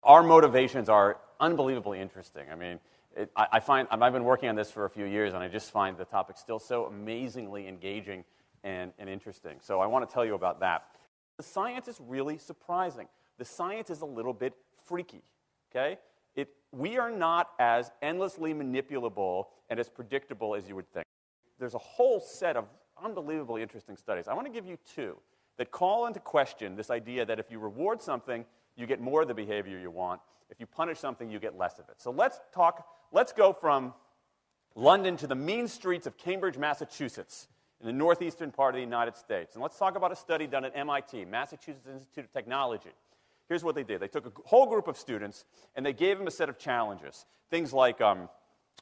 Our motivations are unbelievably interesting. I mean, I've been working on this for a few years, and I just find the topic still so amazingly engaging and interesting. So I want to tell you about that. The science is really surprising. The science is a little bit freaky, okay? We are not as endlessly manipulable and as predictable as you would think. There's a whole set of unbelievably interesting studies. I want to give you two that call into question this idea that if you reward something, you get more of the behavior you want. If you punish something, you get less of it. So let's go from London to the mean streets of Cambridge, Massachusetts, in the northeastern part of the United States. And let's talk about a study done at MIT, Massachusetts Institute of Technology. Here's what they did. They took a whole group of students, and they gave them a set of challenges. Things like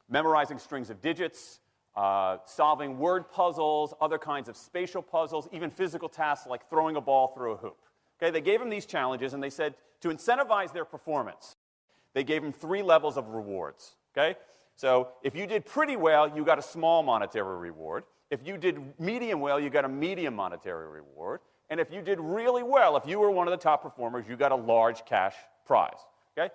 memorizing strings of digits, solving word puzzles, other kinds of spatial puzzles, even physical tasks like throwing a ball through a hoop. Okay, they gave them these challenges, and they said to incentivize their performance, they gave them 3 levels of rewards. Okay? So if you did pretty well, you got a small monetary reward. If you did medium well, you got a medium monetary reward. And if you did really well, if you were one of the top performers, you got a large cash prize. Okay?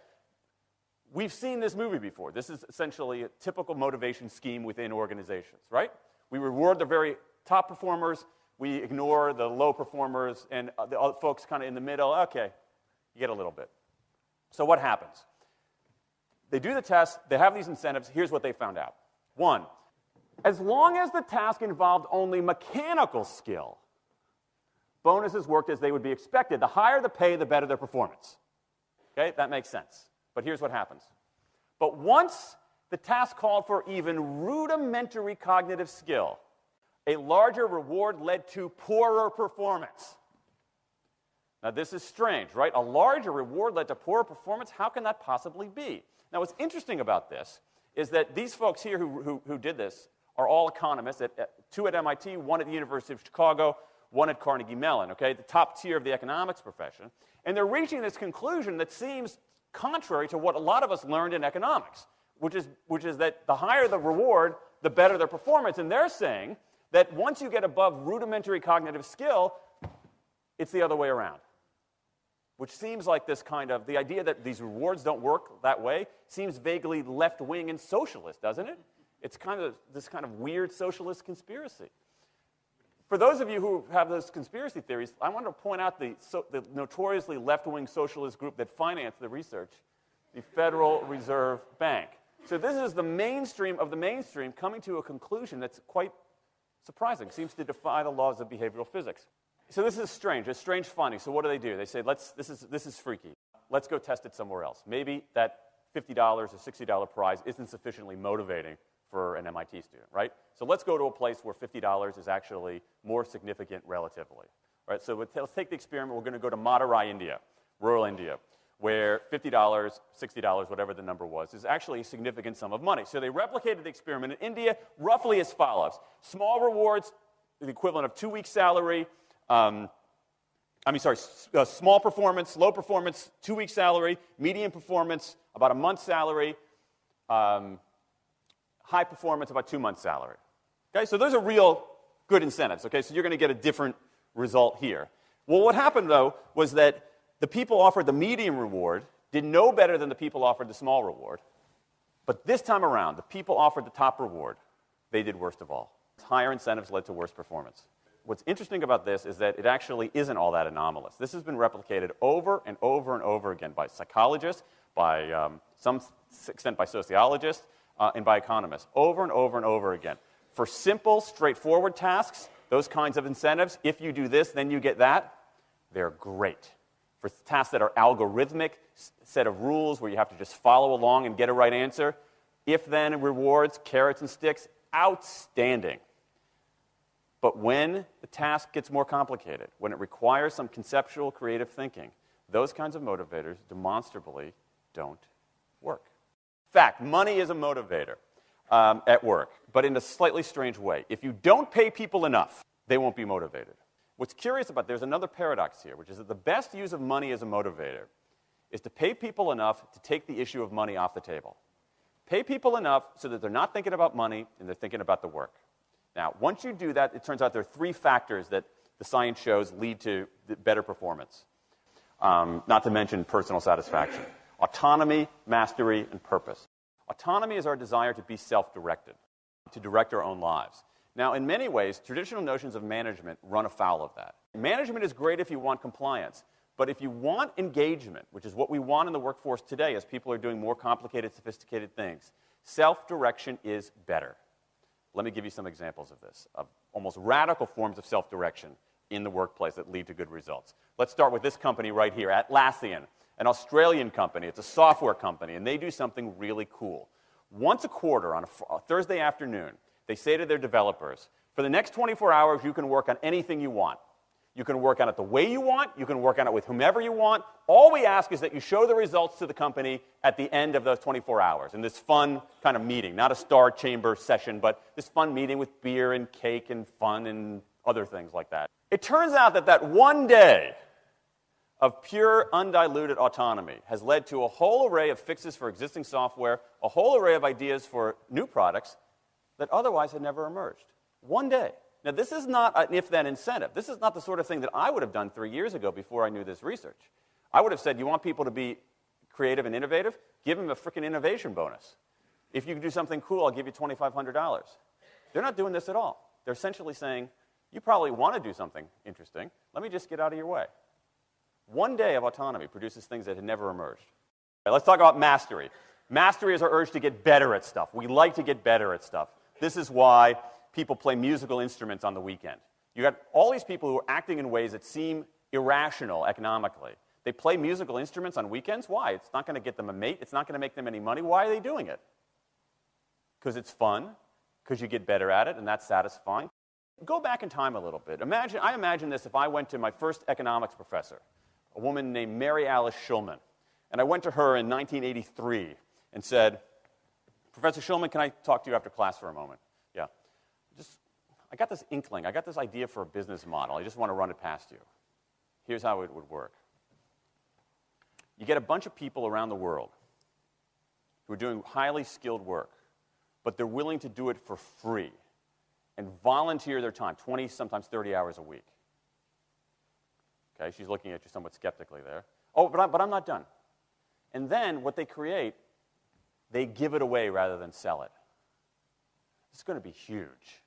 We've seen this movie before. This is essentially a typical motivation scheme within organizations, right? We reward the very top performers, we ignore the low performers, and the other folks kind of in the middle. Okay, you get a little bit. So what happens? They do the test, they have these incentives. Here's what they found out. 1, as long as the task involved only mechanical skill, bonuses worked as they would be expected. The higher the pay, the better their performance. Okay, that makes sense. But here's what happens. But once the task called for even rudimentary cognitive skill, a larger reward led to poorer performance. Now, this is strange, right? A larger reward led to poorer performance? How can that possibly be? Now, what's interesting about this is that these folks here who did this are all economists, 2 at MIT, 1 at the University of Chicago, 1 at Carnegie Mellon, okay, the top tier of the economics profession. And they're reaching this conclusion that seems contrary to what a lot of us learned in economics, which is that the higher the reward, the better their performance. And they're saying that once you get above rudimentary cognitive skill, it's the other way around. Which seems like this kind of, the idea that these rewards don't work that way seems vaguely left-wing and socialist, doesn't it? It's kind of this kind of weird socialist conspiracy. For those of you who have those conspiracy theories, I want to point out the notoriously left-wing socialist group that financed the research, the Federal Reserve Bank. So this is the mainstream of the mainstream coming to a conclusion that's quite surprising, seems to defy the laws of behavioral physics. So this is strange. It's strange finding. So what do? They say, this is freaky. Let's go test it somewhere else. Maybe that $50 or $60 prize isn't sufficiently motivating for an MIT student, right? So let's go to a place where $50 is actually more significant relatively. Right? So let's take the experiment. We're going to go to Madurai, India, rural India, where $50, $60, whatever the number was, is actually a significant sum of money. So they replicated the experiment in India roughly as follows. Small rewards, the equivalent of 2 weeks' salary. Small performance, low performance, 2 weeks' salary. Medium performance, about a month's salary. High performance, about 2 months' salary. Okay, so those are real good incentives. Okay, so you're going to get a different result here. Well, what happened, though, was that the people offered the medium reward did no better than the people offered the small reward. But this time around, the people offered the top reward. They did worst of all. Higher incentives led to worse performance. What's interesting about this is that it actually isn't all that anomalous. This has been replicated over and over and over again by psychologists, by some extent by sociologists, and by economists, over and over and over again. For simple, straightforward tasks, those kinds of incentives, if you do this, then you get that, they're great. For tasks that are algorithmic, set of rules where you have to just follow along and get a right answer, if-then rewards, carrots and sticks, outstanding. But when the task gets more complicated, when it requires some conceptual, creative thinking, those kinds of motivators demonstrably don't work. In fact, money is a motivator at work, but in a slightly strange way. If you don't pay people enough, they won't be motivated. What's curious about, there's another paradox here, which is that the best use of money as a motivator is to pay people enough to take the issue of money off the table. Pay people enough so that they're not thinking about money and they're thinking about the work. Now, once you do that, it turns out there are 3 factors that the science shows lead to better performance, not to mention personal satisfaction. Autonomy, mastery, and purpose. Autonomy is our desire to be self-directed, to direct our own lives. Now, in many ways, traditional notions of management run afoul of that. Management is great if you want compliance, but if you want engagement, which is what we want in the workforce today as people are doing more complicated, sophisticated things, self-direction is better. Let me give you some examples of this, of almost radical forms of self-direction in the workplace that lead to good results. Let's start with this company right here, Atlassian, an Australian company. It's a software company, and they do something really cool. Once a quarter, on a Thursday afternoon, they say to their developers, for the next 24 hours, you can work on anything you want. You can work on it the way you want. You can work on it with whomever you want. All we ask is that you show the results to the company at the end of those 24 hours in this fun kind of meeting, not a star chamber session, but this fun meeting with beer and cake and fun and other things like that. It turns out that that one day of pure, undiluted autonomy has led to a whole array of fixes for existing software, a whole array of ideas for new products that otherwise had never emerged. One day. Now, this is not an if-then incentive. This is not the sort of thing that I would have done 3 years ago before I knew this research. I would have said, you want people to be creative and innovative? Give them a freaking innovation bonus. If you can do something cool, I'll give you $2,500. They're not doing this at all. They're essentially saying, you probably want to do something interesting. Let me just get out of your way. One day of autonomy produces things that had never emerged. Okay, let's talk about mastery. Mastery is our urge to get better at stuff. We like to get better at stuff. This is why people play musical instruments on the weekend. You got all these people who are acting in ways that seem irrational economically. They play musical instruments on weekends. Why? It's not going to get them a mate. It's not going to make them any money. Why are they doing it? Because it's fun, because you get better at it, and that's satisfying. Go back in time a little bit. I imagine this if I went to my first economics professor, a woman named Mary Alice Schulman, and I went to her in 1983 and said, Professor Schulman, can I talk to you after class for a moment? Yeah. I got this inkling. I got this idea for a business model. I just want to run it past you. Here's how it would work. You get a bunch of people around the world who are doing highly skilled work, but they're willing to do it for free and volunteer their time, 20, sometimes 30 hours a week. Okay, she's looking at you somewhat skeptically there. Oh, but I'm not done. And then what they create, they give it away rather than sell it. It's going to be huge.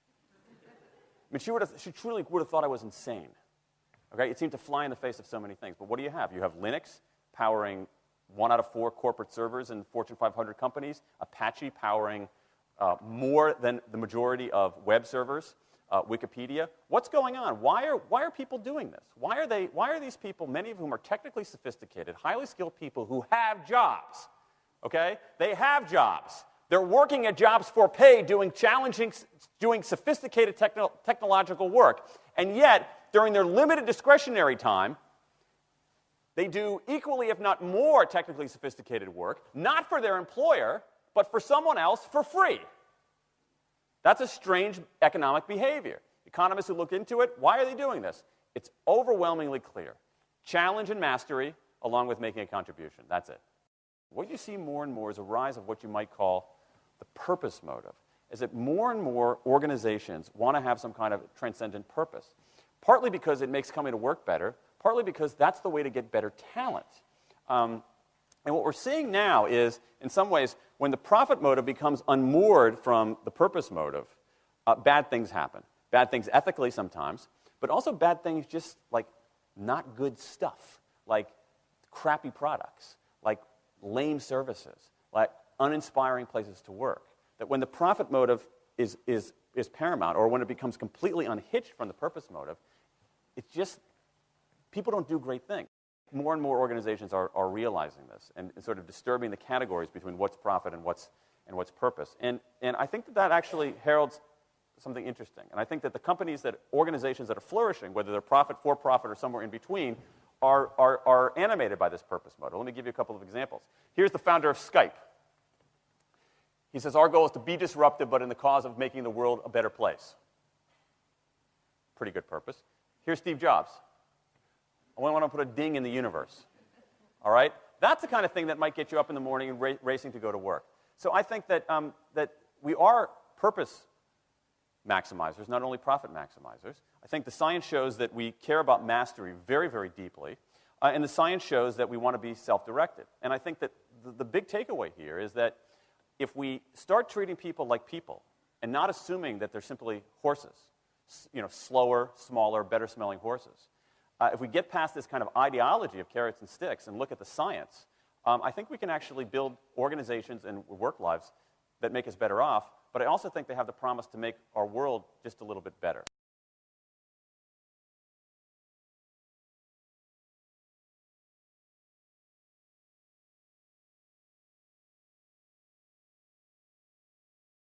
I mean, she truly would have thought I was insane. Okay, it seemed to fly in the face of so many things. But what do you have? You have Linux powering 1 out of 4 corporate servers in Fortune 500 companies, Apache powering more than the majority of web servers, Wikipedia. What's going on? Why are people doing this? Why are these people, many of whom are technically sophisticated, highly skilled people who have jobs? Okay, they have jobs. They're working at jobs for pay, doing sophisticated technological work. And yet, during their limited discretionary time, they do equally, if not more, technically sophisticated work, not for their employer, but for someone else for free. That's a strange economic behavior. Economists who look into it, why are they doing this? It's overwhelmingly clear. Challenge and mastery, along with making a contribution. That's it. What you see more and more is a rise of what you might call the purpose motive, is that more and more organizations want to have some kind of transcendent purpose, partly because it makes coming to work better, partly because that's the way to get better talent. And what we're seeing now is, in some ways, when the profit motive becomes unmoored from the purpose motive, bad things happen. Bad things ethically sometimes, but also bad things just like not good stuff, like crappy products, like lame services, like uninspiring places to work. That when the profit motive is paramount, or when it becomes completely unhitched from the purpose motive, it's just, people don't do great things. More and more organizations are realizing this and sort of disturbing the categories between what's profit and what's purpose. And I think that actually heralds something interesting. And I think that organizations that are flourishing, whether they're profit, for profit, or somewhere in between, are animated by this purpose motive. Let me give you a couple of examples. Here's the founder of Skype. He says, our goal is to be disruptive, but in the cause of making the world a better place. Pretty good purpose. Here's Steve Jobs. I want to put a ding in the universe. All right? That's the kind of thing that might get you up in the morning and racing to go to work. So I think that we are purpose maximizers, not only profit maximizers. I think the science shows that we care about mastery very, very deeply. And the science shows that we want to be self-directed. And I think that the big takeaway here is that if we start treating people like people and not assuming that they're simply horses, slower, smaller, better-smelling horses, if we get past this kind of ideology of carrots and sticks and look at the science, I think we can actually build organizations and work lives that make us better off, but I also think they have the promise to make our world just a little bit better.